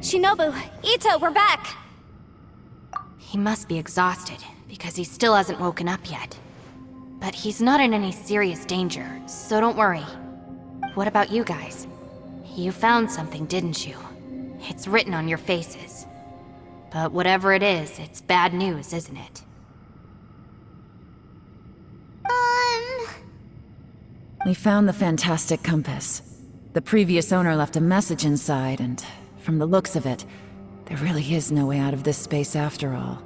Shinobu, Ito, we're back! He must be exhausted, because he still hasn't woken up yet. But he's not in any serious danger, so don't worry. What about you guys? You found something, didn't you? It's written on your faces. But whatever it is, it's bad news, isn't it? We found the fantastic compass. The previous owner left a message inside, and from the looks of it, there really is no way out of this space after all.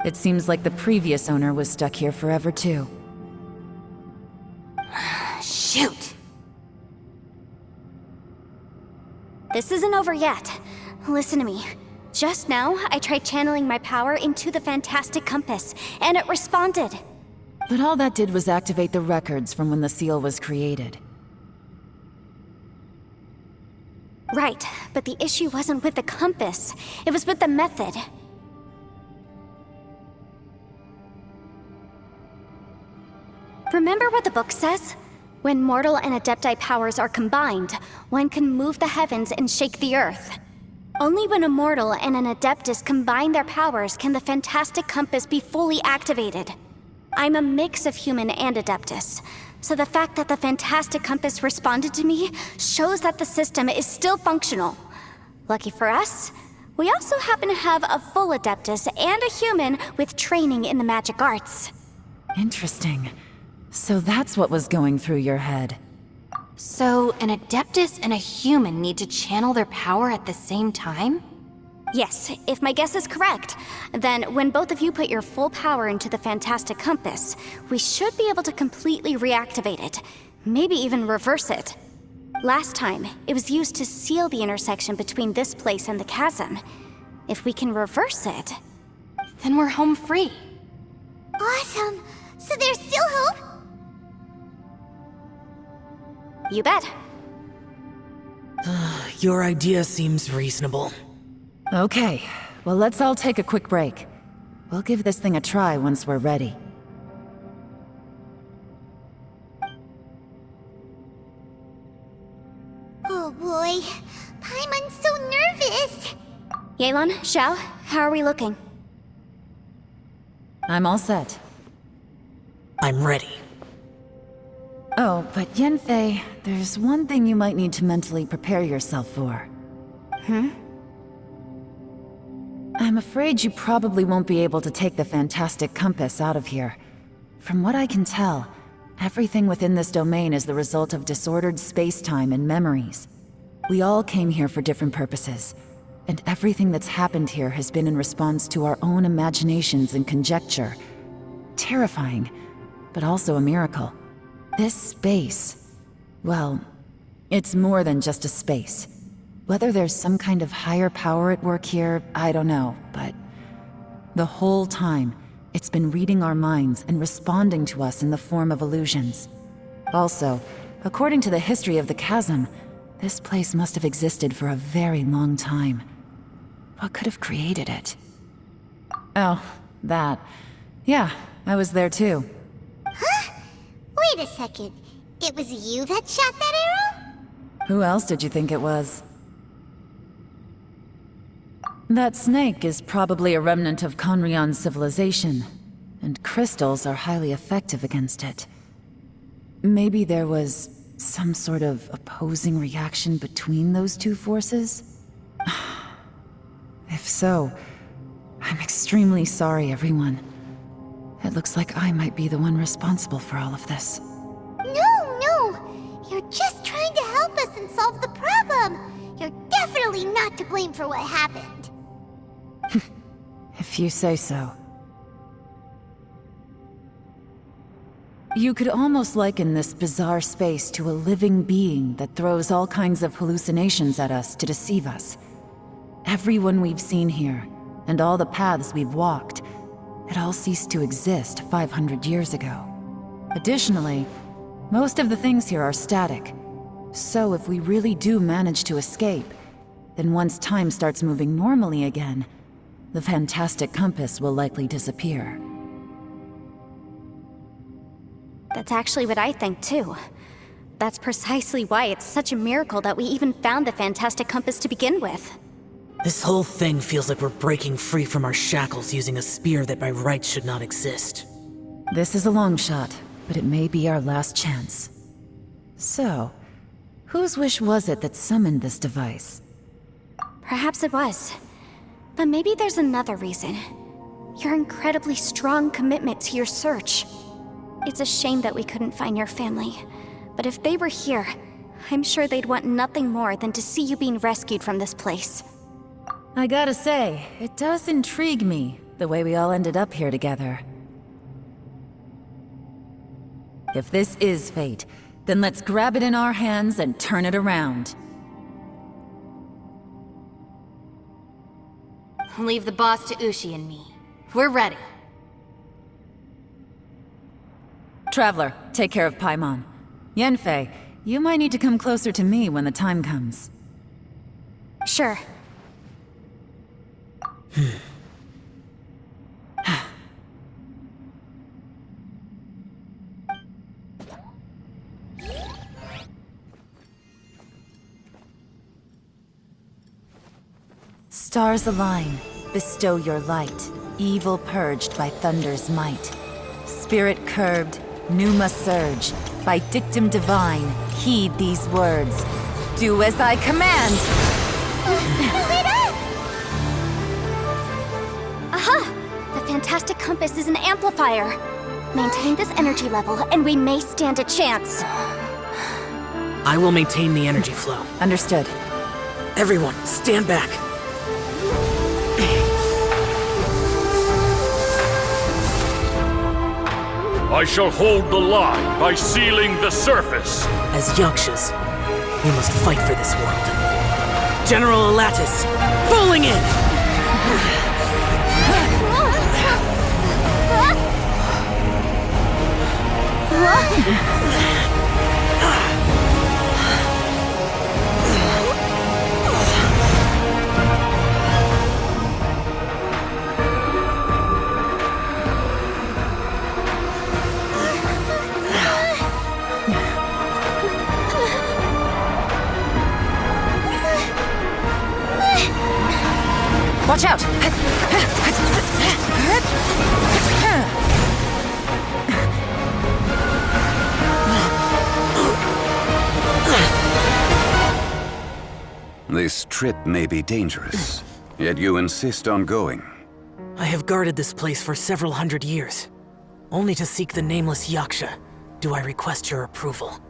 It seems like the previous owner was stuck here forever too. Shoot! This isn't over yet. Listen to me. Just now, I tried channeling my power into the fantastic compass, and it responded. But all that did was activate the records from when the seal was created. Right, but the issue wasn't with the compass. It was with the method. Remember what the book says? When mortal and Adepti powers are combined, one can move the heavens and shake the earth. Only when a mortal and an Adeptus combine their powers can the fantastic compass be fully activated. I'm a mix of human and Adeptus, so the fact that the fantastic compass responded to me shows that the system is still functional. Lucky for us, we also happen to have a full Adeptus and a human with training in the magic arts. Interesting. So that's what was going through your head. So, an Adeptus and a human need to channel their power at the same time? Yes, if my guess is correct, then when both of you put your full power into the fantastic compass, we should be able to completely reactivate it, maybe even reverse it. Last time, it was used to seal the intersection between this place and the chasm. If we can reverse it, then we're home free. Awesome! So there's still hope? You bet. Your idea seems reasonable. Okay, well let's all take a quick break. We'll give this thing a try once we're ready. Oh boy, Paimon's so nervous! Yelan, Xiao, how are we looking? I'm all set. I'm ready. Oh, but Yanfei, there's one thing you might need to mentally prepare yourself for. I'm afraid you probably won't be able to take the fantastic compass out of here. From what I can tell, everything within this domain is the result of disordered space-time and memories. We all came here for different purposes, and everything that's happened here has been in response to our own imaginations and conjecture. Terrifying, but also a miracle. This space, well, it's more than just a space. Whether there's some kind of higher power at work here, I don't know, but the whole time, it's been reading our minds and responding to us in the form of illusions. Also, according to the history of the chasm, this place must have existed for a very long time. What could have created it? Oh, that. Yeah, I was there too. Huh? Wait a second. It was you that shot that arrow? Who else did you think it was? That snake is probably a remnant of Conrion's civilization, and crystals are highly effective against it. Maybe there was some sort of opposing reaction between those two forces? If so, I'm extremely sorry, everyone. It looks like I might be the one responsible for all of this. No! You're just trying to help us and solve the problem! You're definitely not to blame for what happened. If you say so. You could almost liken this bizarre space to a living being that throws all kinds of hallucinations at us to deceive us. Everyone we've seen here, and all the paths we've walked, it all ceased to exist 500 years ago. Additionally, most of the things here are static. So if we really do manage to escape, then once time starts moving normally again, the fantastic compass will likely disappear. That's actually what I think too. That's precisely why it's such a miracle that we even found the fantastic compass to begin with. This whole thing feels like we're breaking free from our shackles using a spear that by rights should not exist. This is a long shot, but it may be our last chance. So, whose wish was it that summoned this device? Perhaps it was. But maybe there's another reason. Your incredibly strong commitment to your search. It's a shame that we couldn't find your family. But if they were here, I'm sure they'd want nothing more than to see you being rescued from this place. I gotta say, it does intrigue me, the way we all ended up here together. If this is fate, then let's grab it in our hands and turn it around. Leave the boss to Ushi and me. We're ready. Traveler, take care of Paimon. Yanfei, you might need to come closer to me when the time comes. Sure. Stars align, bestow your light, evil purged by thunder's might. Spirit curbed, pneuma surge, by dictum divine, heed these words. Do as I command! Aha! The fantastic compass is an amplifier. Maintain this energy level, and we may stand a chance. I will maintain the energy flow. Understood. Everyone, stand back. I shall hold the line by sealing the surface. As Yakshas, we must fight for this world. General Alatus, falling in! Watch out! This trip may be dangerous, yet you insist on going. I have guarded this place for several hundred years. Only to seek the nameless Yaksha do I request your approval.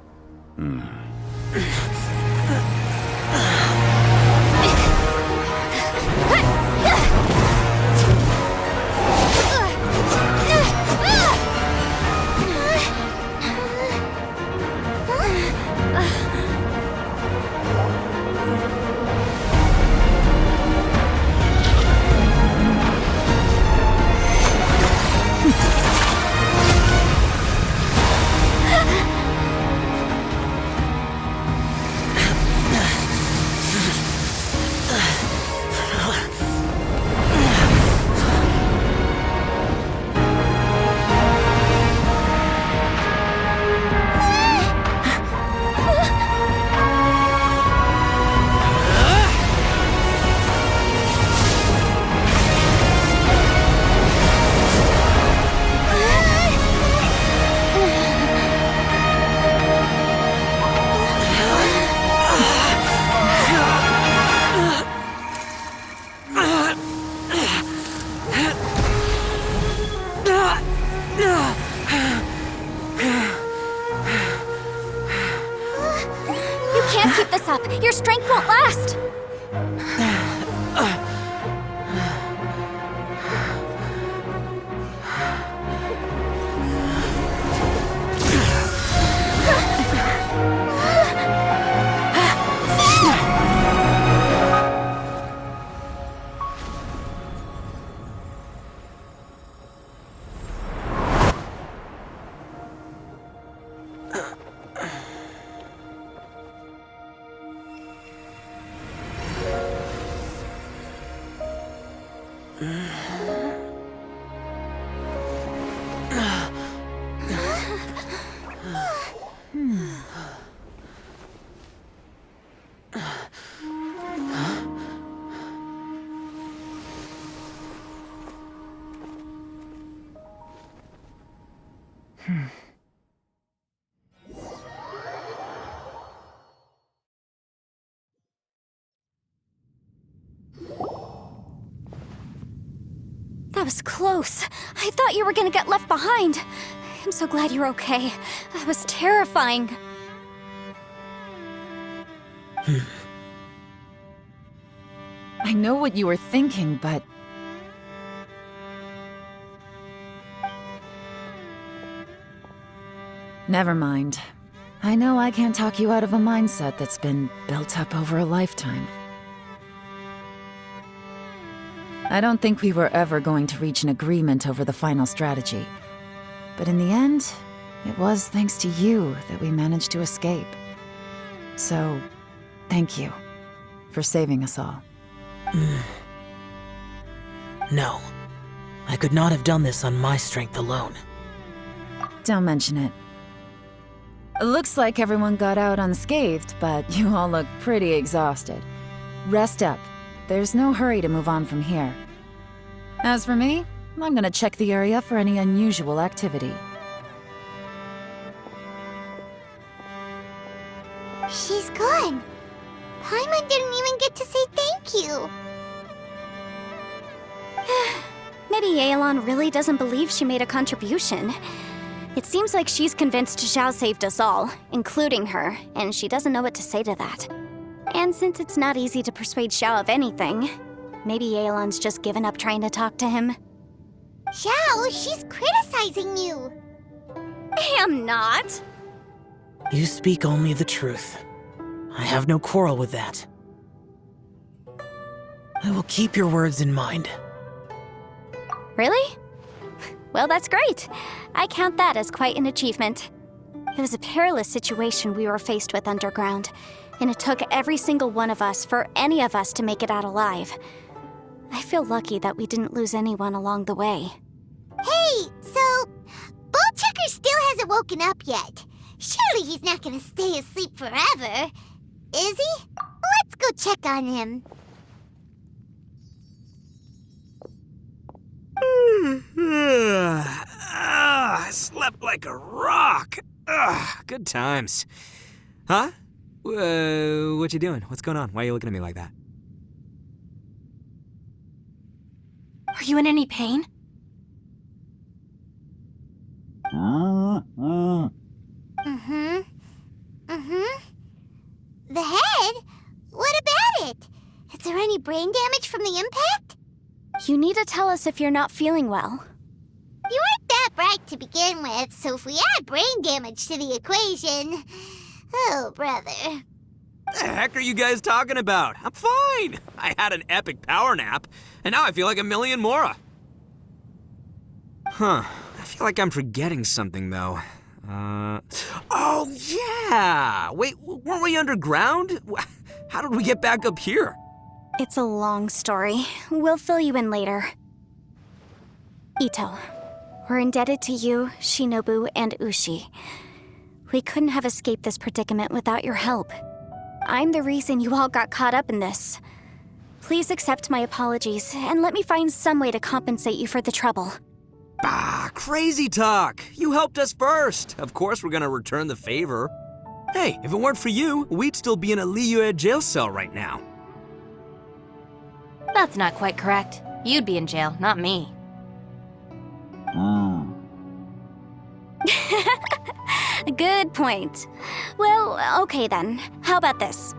Keep this up. Your strength won't last. was close. I thought you were gonna get left behind. I'm so glad you're okay. That was terrifying. I know what you were thinking, but... Never mind. I know I can't talk you out of a mindset that's been built up over a lifetime. I don't think we were ever going to reach an agreement over the final strategy. But in the end, it was thanks to you that we managed to escape. So, thank you for saving us all. No. I could not have done this on my strength alone. Don't mention it. It looks like everyone got out unscathed, but you all look pretty exhausted. Rest up. There's no hurry to move on from here. As for me, I'm gonna check the area for any unusual activity. She's gone. Paimon didn't even get to say thank you. Maybe Yelan really doesn't believe she made a contribution. It seems like she's convinced Xiao saved us all, including her, and she doesn't know what to say to that. And since it's not easy to persuade Xiao of anything, maybe Yelan's just given up trying to talk to him. Xiao, she's criticizing you. I'm not. You speak only the truth. I have no quarrel with that. I will keep your words in mind. Really? Well, that's great. I count that as quite an achievement. It was a perilous situation we were faced with underground, and it took every single one of us for any of us to make it out alive. I feel lucky that we didn't lose anyone along the way. Hey, so Bullchucker still hasn't woken up yet. Surely he's not gonna stay asleep forever, is he? Let's go check on him. I slept like a rock. Good times. Huh? What you doing? What's going on? Why are you looking at me like that? Are you in any pain? The head? What about it? Is there any brain damage from the impact? You need to tell us if you're not feeling well. You weren't that bright to begin with, so if we add brain damage to the equation... Oh, brother. The heck are you guys talking about? I'm fine. I had an epic power nap, and now I feel like a million more. Huh. I feel like I'm forgetting something, though. Oh, yeah! Wait, weren't we underground? How did we get back up here? It's a long story. We'll fill you in later. Ito, we're indebted to you, Shinobu, and Ushi. We couldn't have escaped this predicament without your help. I'm the reason you all got caught up in this. Please accept my apologies, and let me find some way to compensate you for the trouble. Crazy talk! You helped us first! Of course we're gonna return the favor. Hey, if it weren't for you, we'd still be in a Liyue jail cell right now. That's not quite correct. You'd be in jail, not me. Good point. Well, okay then. How about this?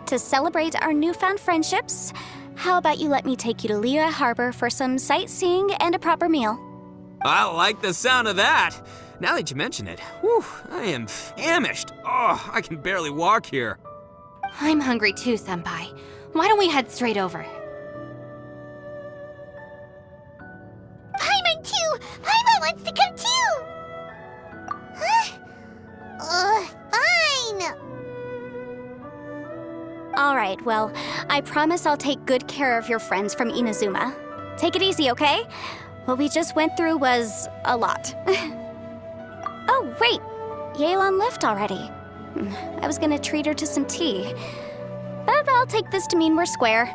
To celebrate our newfound friendships, how about you let me take you to Liyue Harbor for some sightseeing and a proper meal? I like the sound of that. Now that you mention it, whew, I am famished. Oh, I can barely walk here. I'm hungry too, Senpai. Why don't we head straight over? Paimon too! Paimon wants to come too! Huh? Fine! Alright, well, I promise I'll take good care of your friends from Inazuma. Take it easy, okay? What we just went through was a lot. Oh, wait! Yelan left already. I was gonna treat her to some tea. But I'll take this to mean we're square.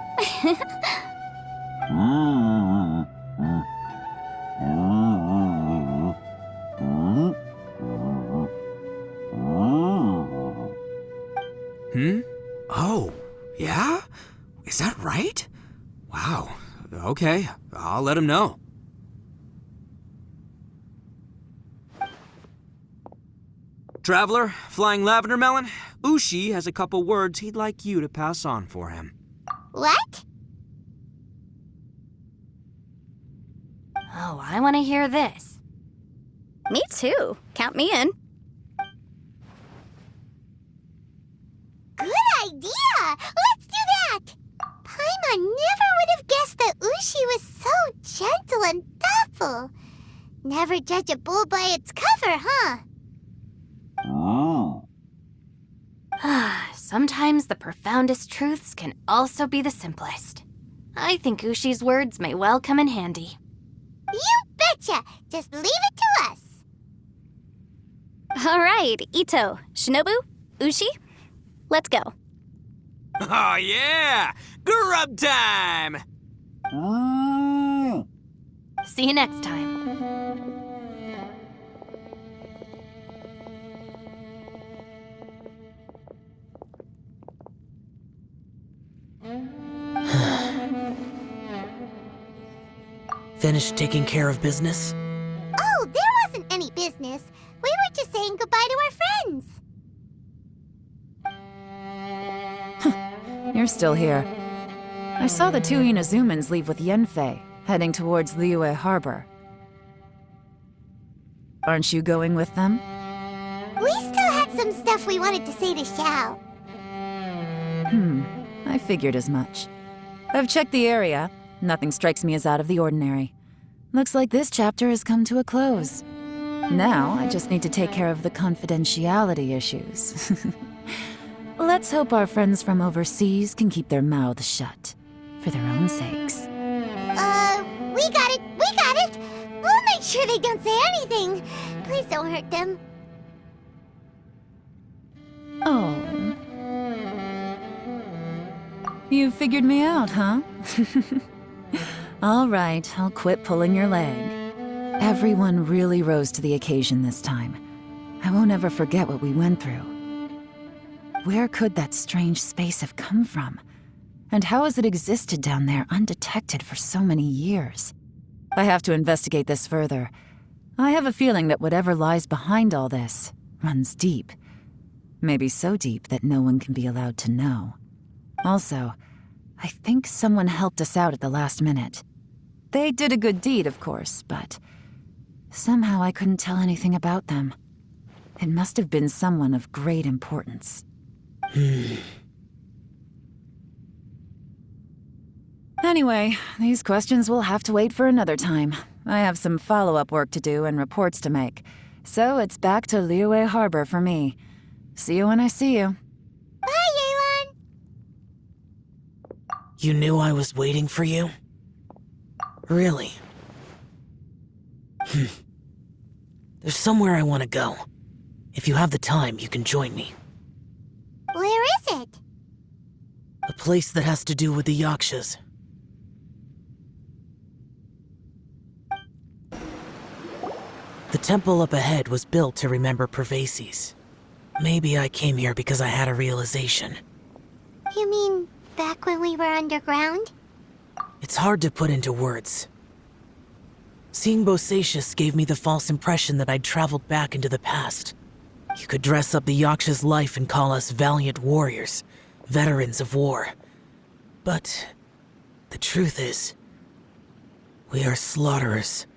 Oh, yeah? Is that right? Wow. Okay, I'll let him know. Traveler, Flying Lavender Melon, Ushi has a couple words he'd like you to pass on for him. What? Oh, I want to hear this. Me too. Count me in. Good idea! Let's do that! Paimon never would have guessed that Ushi was so gentle and thoughtful. Never judge a bull by its cover, huh? Sometimes the profoundest truths can also be the simplest. I think Ushi's words may well come in handy. You betcha! Just leave it to us! All right, Ito, Shinobu, Ushi, let's go. Oh yeah! Grub time! See you next time. Finished taking care of business? Oh, there wasn't any business. We were just saying goodbye to our friends. You're still here. I saw the two Inazumans leave with Yenfei, heading towards Liyue Harbor. Aren't you going with them? We still had some stuff we wanted to say to Xiao. I figured as much. I've checked the area. Nothing strikes me as out of the ordinary. Looks like this chapter has come to a close. Now, I just need to take care of the confidentiality issues. Let's hope our friends from overseas can keep their mouths shut. For their own sakes. We got it! We got it! We'll make sure they don't say anything. Please don't hurt them. Oh. You figured me out, huh? All right, I'll quit pulling your leg. Everyone really rose to the occasion this time. I won't ever forget what we went through. Where could that strange space have come from? And how has it existed down there undetected for so many years? I have to investigate this further. I have a feeling that whatever lies behind all this runs deep. Maybe so deep that no one can be allowed to know. Also, I think someone helped us out at the last minute. They did a good deed, of course, but somehow I couldn't tell anything about them. It must have been someone of great importance. Anyway, these questions will have to wait for another time. I have some follow-up work to do and reports to make. So it's back to Liyue Harbor for me. See you when I see you. Bye, Yelan! You knew I was waiting for you? Really? There's somewhere I want to go. If you have the time, you can join me. Where is it? A place that has to do with the Yakshas. The temple up ahead was built to remember Pervases. Maybe I came here because I had a realization. You mean back when we were underground? It's hard to put into words. Seeing Bosacius gave me the false impression that I'd traveled back into the past. You could dress up the Yaksha's life and call us valiant warriors, veterans of war. But the truth is, we are slaughterers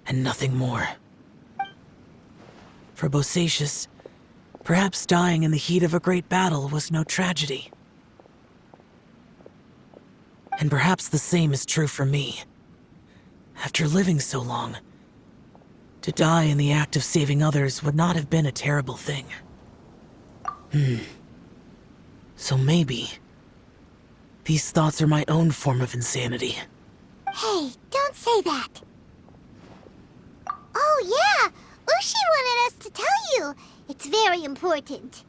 and nothing more. For Bosacius, perhaps dying in the heat of a great battle was no tragedy. And perhaps the same is true for me. After living so long, to die in the act of saving others would not have been a terrible thing. So maybe these thoughts are my own form of insanity. Hey, don't say that. Oh yeah! Ushi wanted us to tell you. It's very important.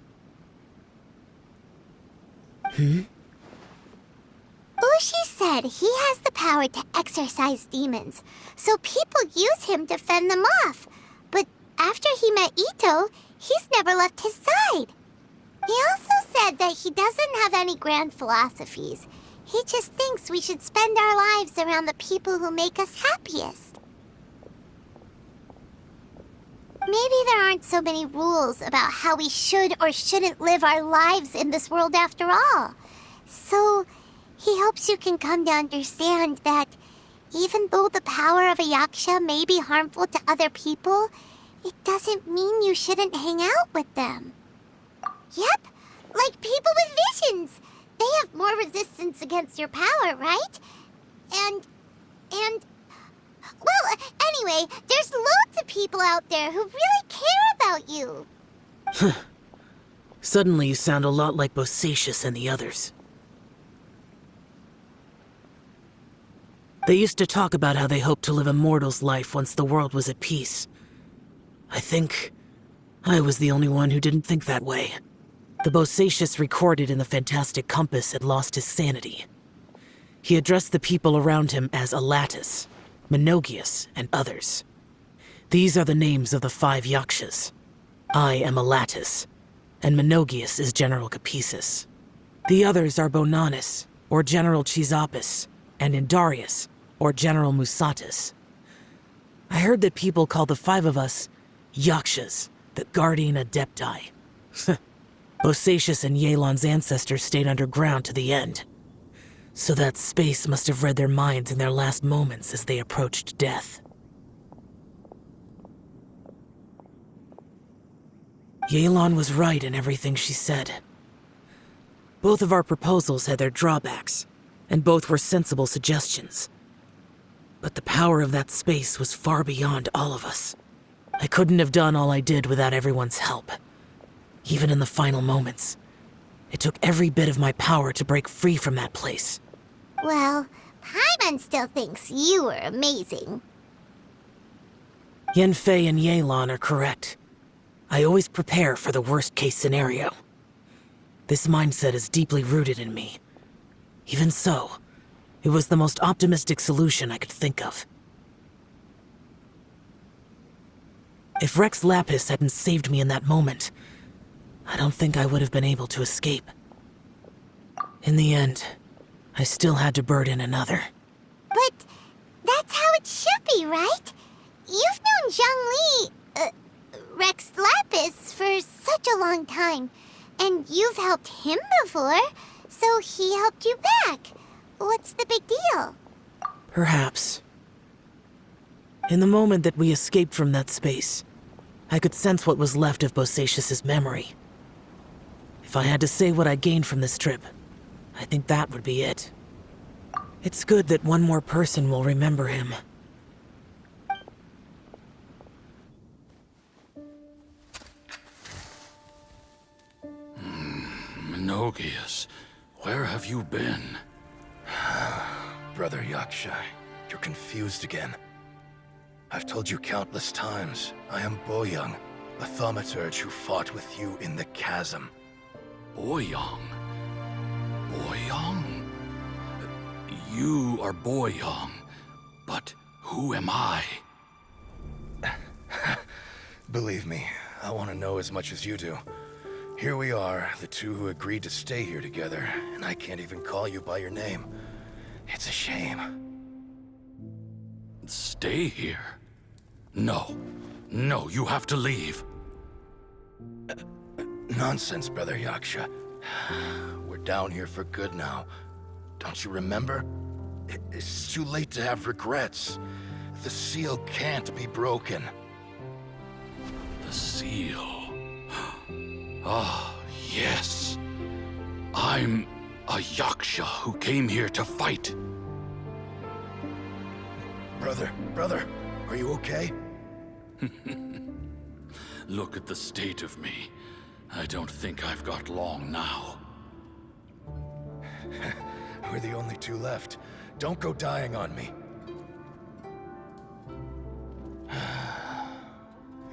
Ushi said he has the power to exorcise demons, so people use him to fend them off. But after he met Ito, he's never left his side. He also said that he doesn't have any grand philosophies. He just thinks we should spend our lives around the people who make us happiest. Maybe there aren't so many rules about how we should or shouldn't live our lives in this world after all. So, he hopes you can come to understand that even though the power of a yaksha may be harmful to other people, it doesn't mean you shouldn't hang out with them. Yep, like people with visions. They have more resistance against your power, right? And... Well, anyway, there's loads of people out there who really care about you. Suddenly you sound a lot like Bosacius and the others. They used to talk about how they hoped to live a mortal's life once the world was at peace. I think I was the only one who didn't think that way. The Bosacius recorded in the Fantastic Compass had lost his sanity. He addressed the people around him as Alatus, Menogius, and others. These are the names of the 5 yakshas. I am Alatus, and Menogius is General Capisis. The others are Bonanis, or General Chisapis, and Indarius, or General Musatus. I heard that people call the 5 of us yakshas, the Guardian Adepti. Bosacius and Yelan's ancestors stayed underground to the end. So that space must have read their minds in their last moments as they approached death. Yelan was right in everything she said. Both of our proposals had their drawbacks, and both were sensible suggestions. But the power of that space was far beyond all of us. I couldn't have done all I did without everyone's help. Even in the final moments, it took every bit of my power to break free from that place. Well, Paimon still thinks you were amazing. Yanfei and Yelan are correct. I always prepare for the worst-case scenario. This mindset is deeply rooted in me. Even so, it was the most optimistic solution I could think of. If Rex Lapis hadn't saved me in that moment, I don't think I would have been able to escape. In the end, I still had to burden another. But that's how it should be, right? You've known Zhang Li, Rex Lapis, for such a long time. And you've helped him before, so he helped you back. What's the big deal? Perhaps. In the moment that we escaped from that space, I could sense what was left of Bosacius's memory. If I had to say what I gained from this trip, I think that would be it. It's good that one more person will remember him. Menogius, where have you been? Brother Yaksha, you're confused again. I've told you countless times, I am Boyoung, a thaumaturge who fought with you in the chasm. Boyoung? Boyoung? You are Boyoung, but who am I? Believe me, I want to know as much as you do. Here we are, the two who agreed to stay here together, and I can't even call you by your name. It's a shame. Stay here? No. No, you have to leave. Nonsense, Brother Yaksha. We're down here for good now. Don't you remember? It's too late to have regrets. The seal can't be broken. The seal. Ah, yes. I'm a Yaksha who came here to fight. Brother, are you okay? Look at the state of me. I don't think I've got long now. We're the only two left. Don't go dying on me.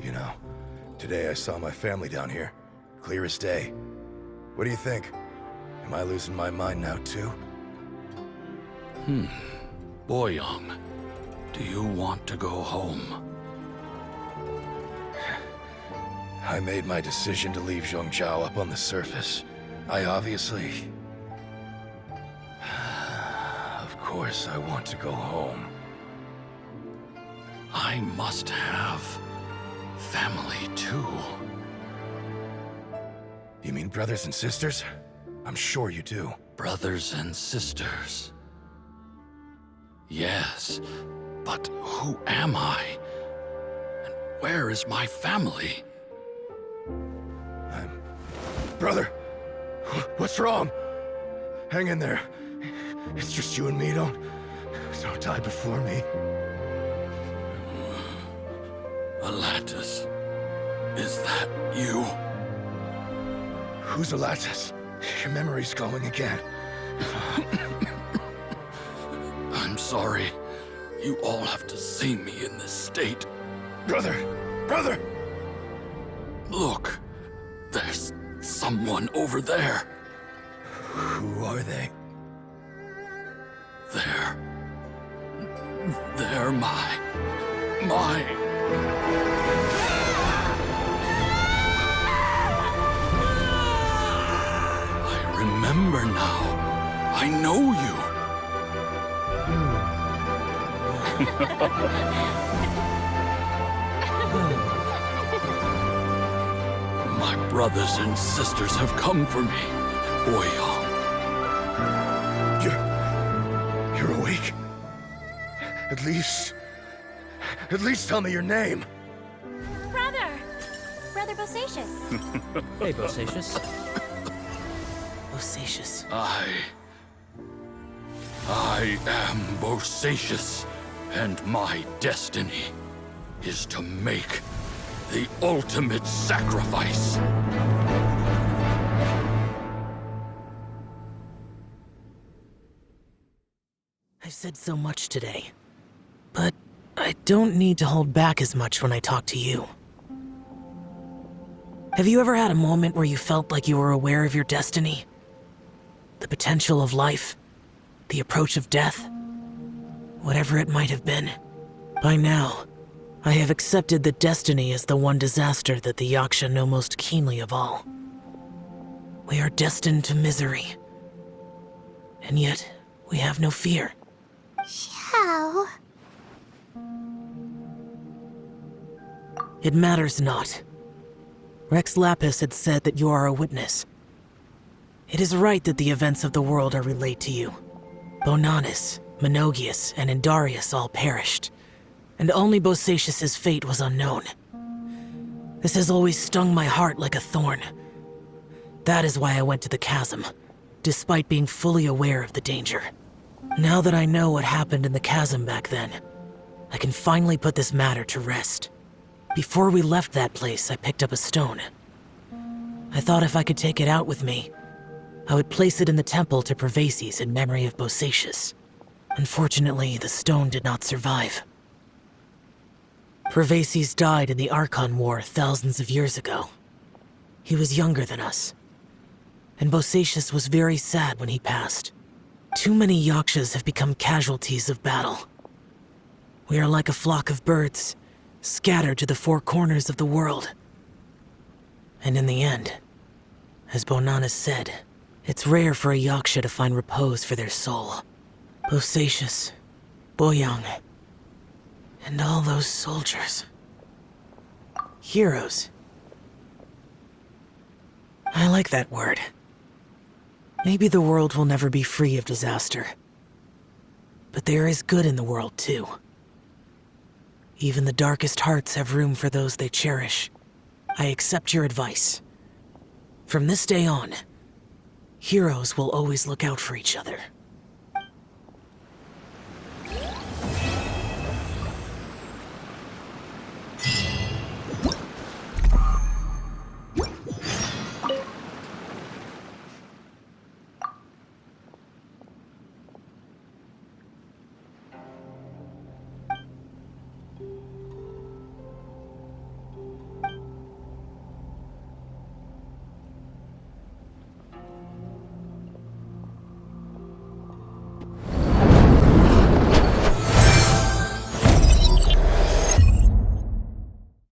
You know, today I saw my family down here. Clear as day. What do you think? Am I losing my mind now too? Boyoung, do you want to go home? I made my decision to leave Zhongzhou up on the surface. I obviously... Of course I want to go home. I must have family, too. You mean brothers and sisters? I'm sure you do. Brothers and sisters. Yes, but who am I? And where is my family? Brother, what's wrong? Hang in there. It's just you and me, don't die before me. Atlantis, is that you? Who's Atlantis? Your memory's going again. I'm sorry. You all have to see me in this state. Brother! Brother! Look, there's someone over there. Who are they? They're my... I remember now. I know you. My brothers and sisters have come for me, Boyong. You're awake? At least tell me your name. Brother Bosacius. Hey, Bosacius. Bosacius. I am Bosacius, and my destiny is to make the ultimate sacrifice. I've said so much today, but I don't need to hold back as much when I talk to you. Have you ever had a moment where you felt like you were aware of your destiny? The potential of life? The approach of death? Whatever it might have been. By now, I have accepted that destiny is the one disaster that the Yaksha know most keenly of all. We are destined to misery. And yet, we have no fear. Xiao. It matters not. Rex Lapis had said that you are a witness. It is right that the events of the world are relayed to you. Bonanis, Menogius, and Indarius all perished, and only Bosacius's fate was unknown. This has always stung my heart like a thorn. That is why I went to the chasm, despite being fully aware of the danger. Now that I know what happened in the chasm back then, I can finally put this matter to rest. Before we left that place, I picked up a stone. I thought if I could take it out with me, I would place it in the temple to Pervases in memory of Bosacius. Unfortunately, the stone did not survive. Pervases died in the Archon War thousands of years ago. He was younger than us, and Bosacius was very sad when he passed. Too many Yakshas have become casualties of battle. We are like a flock of birds, scattered to the four corners of the world. And in the end, as Bonanis said, it's rare for a Yaksha to find repose for their soul. Bosacius, Boyong, and all those soldiers. Heroes. I like that word. Maybe the world will never be free of disaster. But there is good in the world, too. Even the darkest hearts have room for those they cherish. I accept your advice. From this day on, heroes will always look out for each other.